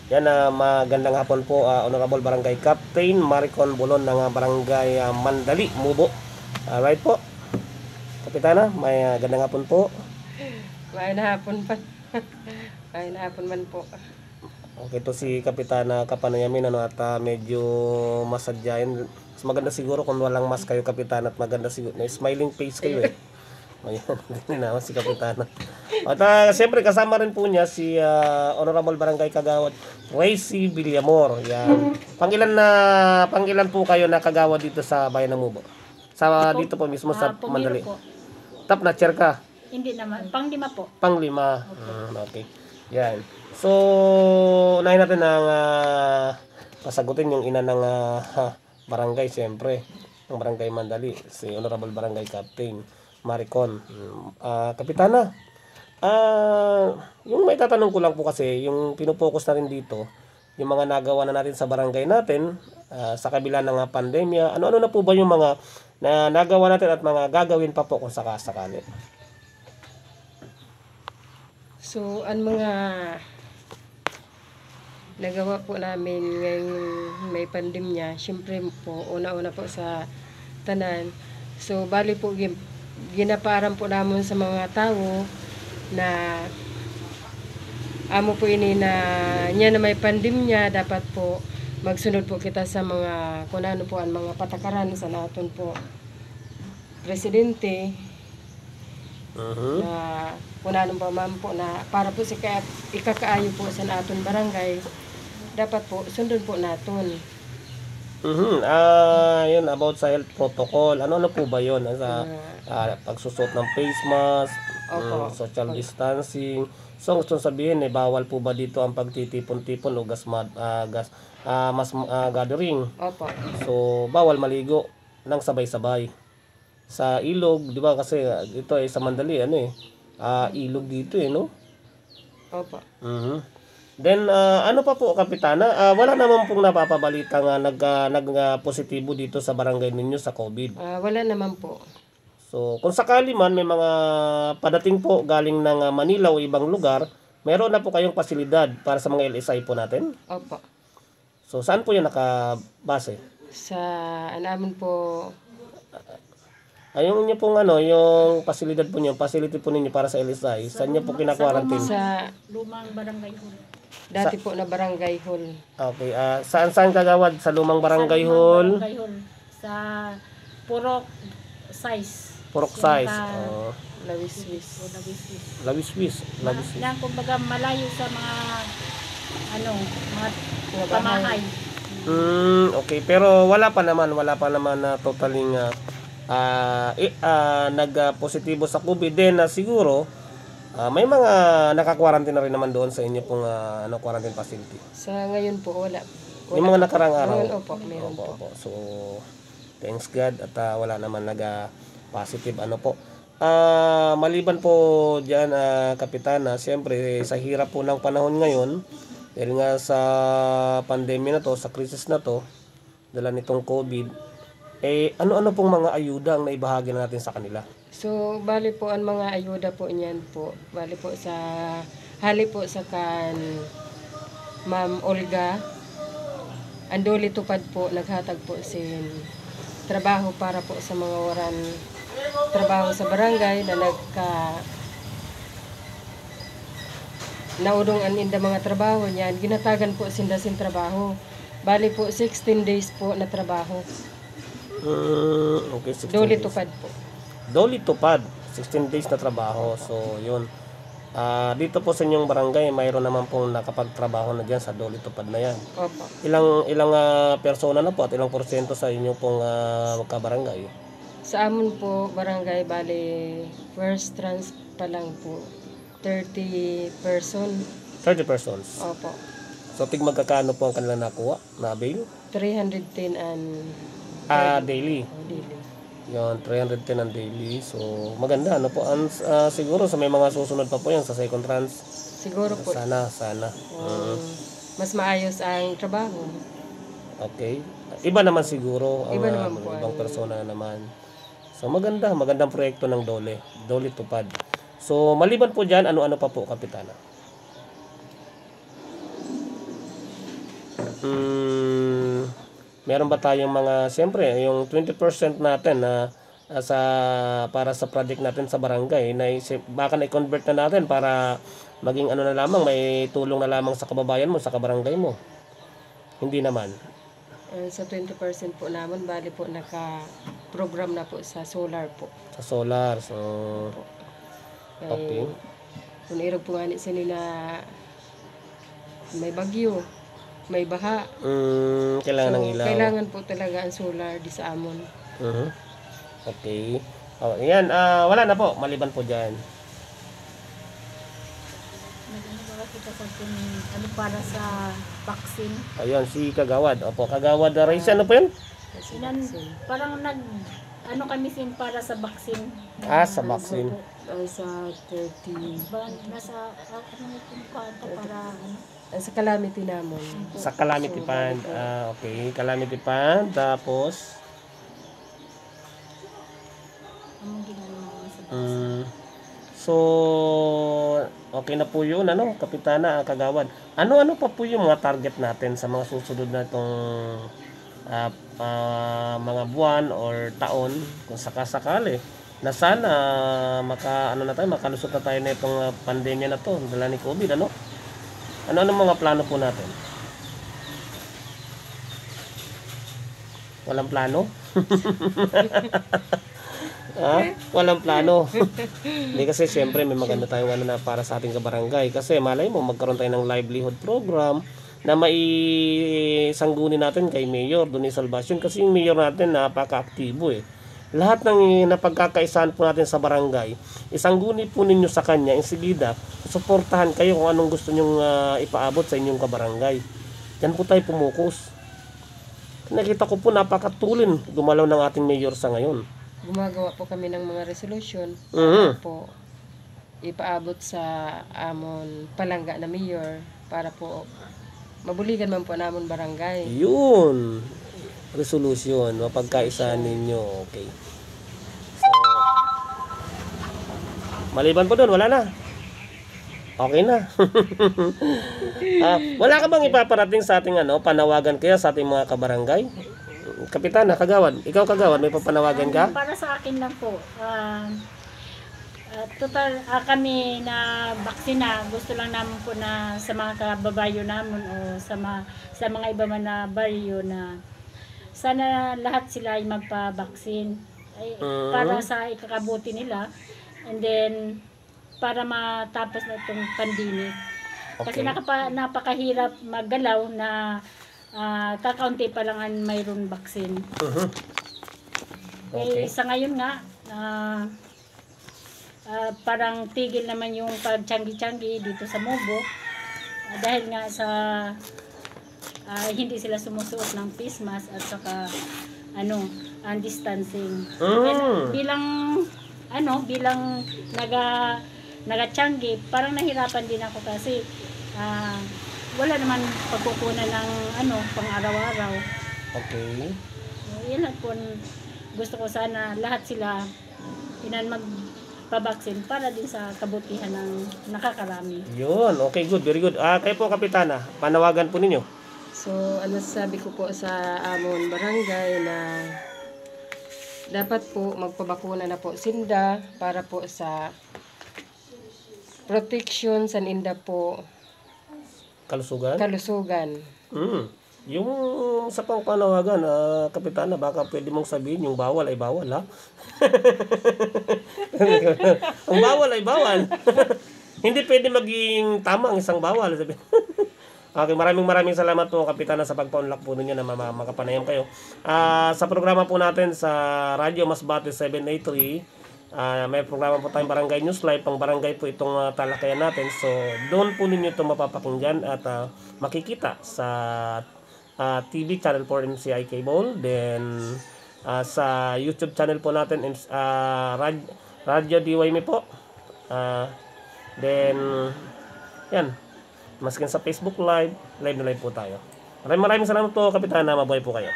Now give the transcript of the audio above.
Yan, magandang hapon po, Honorable Barangay Captain Maricon Bolon ng Barangay Mandali, Mubo. Right po, Kapitana, may gandang hapon po. Maayong hapon pa. Maayong hapon man po. Okay, to si Kapitana Kapanayamin, at medyo masadyain. Mas maganda siguro kung walang mask kayo, Kapitana, at maganda siguro, na smiling face kayo eh. Ayun, hindi na si Kapitana. At siyempre kasama rin po niya si Honorable Barangay Kagawad Racy Villamor. Yan. Pangilan po kayo na kagawad dito sa Bayan ng Mubo? Dito po mismo sa Mandali. Po. Top na chair ka? Hindi naman. Pang-5 po. Pang-5. Okay. Yan. So, unahin natin ang pasagutin yung ina ng barangay, siyempre. Ng Barangay Mandali, si Honorable Barangay Captain Maricon. Kapitana, yung may tatanong ko lang po kasi, yung pinupokus na rin dito, yung mga nagawa na natin sa barangay natin, sa kabila ng pandemya, ano-ano na po ba yung mga na nagawa natin at mga gagawin pa po kung sakasakali? So, ang mga nagawa po namin ngayong may pandemya, syempre po, una-una po sa tanan. So, bali po, ginaparan po namin sa mga tao na amo po ini na niya na may pandemya, dapat po magsunod po kita sa mga kung ano po ang mga patakaran sa naton po presidente na kung ano pa man po na para po sa ikakaayo po sa naton barangay, dapat po sundon po naton. Yun about sa health protocol. Ano po ba yun? Sa pagsusot ng face mask, social distancing. So, gusto sabihin, bawal po ba dito ang pagtitipon-tipon o gathering? Opo. So, bawal maligo ng sabay-sabay. Sa ilog, di ba? Kasi ito ay sa Mandali, ilog dito no? Opo. Then, ano pa po, Kapitana? Wala naman pong napapabalita nga nag-positibo dito sa barangay ninyo sa COVID. Wala naman po. So, kung sakali man may mga padating po galing ng Manila o ibang lugar, meron na po kayong pasilidad para sa mga LSI po natin? Opo. So, saan po yan nakabase? Sa namin po, Ayun niyo pong yung pasilidad po niyo, facility po ninyo para sa LSI, saan niyo po kina-quarantine? sa Lumang barangay hall. dati po na barangay hall. Okay, saan kagawad? Sa lumang barangay Sa hall? lumang barangay hall. Sa Purok Size. Purok size. Lawiswis. Lawiswis. Yan, kumbaga malayo sa mga Mga pamahay. Okay, pero wala pa naman na totaling nag-positibo sa COVID. Then siguro may mga naka-quarantine na rin naman doon sa inyo pong quarantine facility. Sa ngayon po, wala. Yung mga nakarang araw. Meron po. So, thanks God at wala naman positive po. Maliban po diyan, Kapitana, siyempre sa hirap po ng panahon ngayon, dahil nga sa pandemya na to, sa crisis na to, dala nitong COVID, ano-ano pong mga ayuda ang naibahagi na natin sa kanila? So, bali po ang mga ayuda po niyan po. Bali po sa hali po sa Ma'am Olga. Andoli tupad po, naghatag po sin trabaho para po sa mga waran trabaho sa barangay na naudong inda mga trabaho niyan. Ginatagan po sinda sin trabaho. Bali po 16 days po na trabaho. Okay, 16 Doli days. tupad po. Doli tupad, 16 days na trabaho. So, yun. Dito po sa inyong barangay, mayroon naman pong nakapagtrabaho na dyan sa Doli tupad na yan. Opo. Ilang persona na po at ilang porsyento sa inyong pong kabarangay? Sa amon po, barangay, bali, first trans pa lang po, 30 persons. Opo. So, magkakano po ang kanilang nakuha na bail? 310 and Daily. daily. Yun, 310 ang daily. So, maganda. Siguro sa may mga susunod pa po yan sa second trans. Siguro po. Sana. Mas maayos ang trabaho. Okay. Iba naman siguro. Iba naman po. Ibang persona naman. So, magandang proyekto ng Doli tupad. So, maliban po dyan, ano-ano pa po, Kapitana? meron ba tayong mga, siyempre, yung 20% natin na para sa project natin sa barangay, baka na-convert na natin para maging ano na lamang, may tulong na lamang sa kababayan mo, sa kabarangay mo. Hindi naman. Sa 20% po naman, bali po naka-program na po sa solar po. Sa solar, so, okay. Kung irog po nga ni sila na may bagyo, may baha. Kailangan ng ilaw. Kailangan po talaga ang solar di sa amon. Okay. Oh, yan, wala na po, maliban po diyan. Nagagawa kita sa ano para sa vaccine. Ayun, si Kagawad. Opo, Kagawad Race, ano po yun? Parang ano kami sin para sa vaccine. Sa vaccine. Sa 30. Nasa ano yung kwanta para ano. Sa calamity namon. Sa Calamity Fund. Okay, Calamity Fund. Tapos, Anong ginagawa mo sa so, okay na po yun, ano, Kapitana, Kagawad. Ano-ano pa po yung mga target natin sa mga susunod na itong mga buwan or taon, kung sakasakali, na sana makalusot na tayo na itong pandemya na to, dala ni COVID, ano? Ano mga plano po natin? Walang plano? Walang plano. Hindi, kasi siyempre may maganda tayong na para sa ating kabarangay. Kasi malay mo, magkaroon tayo ng livelihood program na maisangguni natin kay Mayor Donnie Salvacion. Kasi yung Mayor natin napaka-aktibo eh. Lahat ng napagkakaisahan po natin sa barangay, isangguni po ninyo sa kanya, insigida, suportahan kayo kung anong gusto nyong ipaabot sa inyong kabarangay. Yan po tayo pumukus. Nakita ko po napakatulin gumalaw ng ating mayor sa ngayon. Gumagawa po kami ng mga resolution para po ipaabot sa amon palangga na mayor para po mabuligan man po namon barangay. Yun. Resolution, mapagkaisahan ninyo. Okay. So, maliban po doon, wala na. Okay na. Wala ka bang ipaparating sa ating panawagan kaya sa ating mga kabarangay? Kapitana, Kagawad. Ikaw, Kagawad, may papanawagan ka? Para sa akin lang po. Total kami na baksina, gusto lang namin po na sa mga kababayo namin o sa mga iba man na baryo na sana lahat sila ay magpa-vaccine para sa ikakabuti nila, and then para matapos na itong pandemic. Kasi napakahirap maggalaw na kakaunti pa lang ang mayroon vaccine. Okay. Sa ngayon nga, parang tigil naman yung pagtiyanggi-tiyanggi dito sa Mobo dahil nga sa hindi sila sumusuot ng face mask at saka ang distancing. Bilang nagatiyanggi, parang nahirapan din ako kasi wala naman pagkukunan ng pang araw-araw. Okay. Yan lang po, gusto ko sana lahat sila magpabaksin para din sa kabutihan ng nakakarami. Yun, okay, good, very good. Kayo po, Kapitana, panawagan po ninyo. So, sabi ko po sa amon barangay na dapat po magpabakuna na po sinda para po sa protection sa inda po kalusugan. Yung sa panawagan, Kapitana, baka pwede mong sabihin yung bawal ay bawal, ha? Ang bawal ay bawal. Hindi pwede maging tama ang isang bawal. Okay, maraming salamat po, Kapitana, sa pagpa-unlock po ninyo na makapanayam kayo. Sa programa po natin sa Radyo Masbate 783, may programa po tayong Barangay News Live. Pang barangay po itong talakayan natin. So, doon po ninyo ito mapapakinggan at makikita sa TV channel 4 MCI Cable. Then, sa YouTube channel po natin, Radio DYME po. Then, yan. Maskin sa Facebook live na live po tayo. Maraming salamat po, Kapitana. Mabuhay po kayo.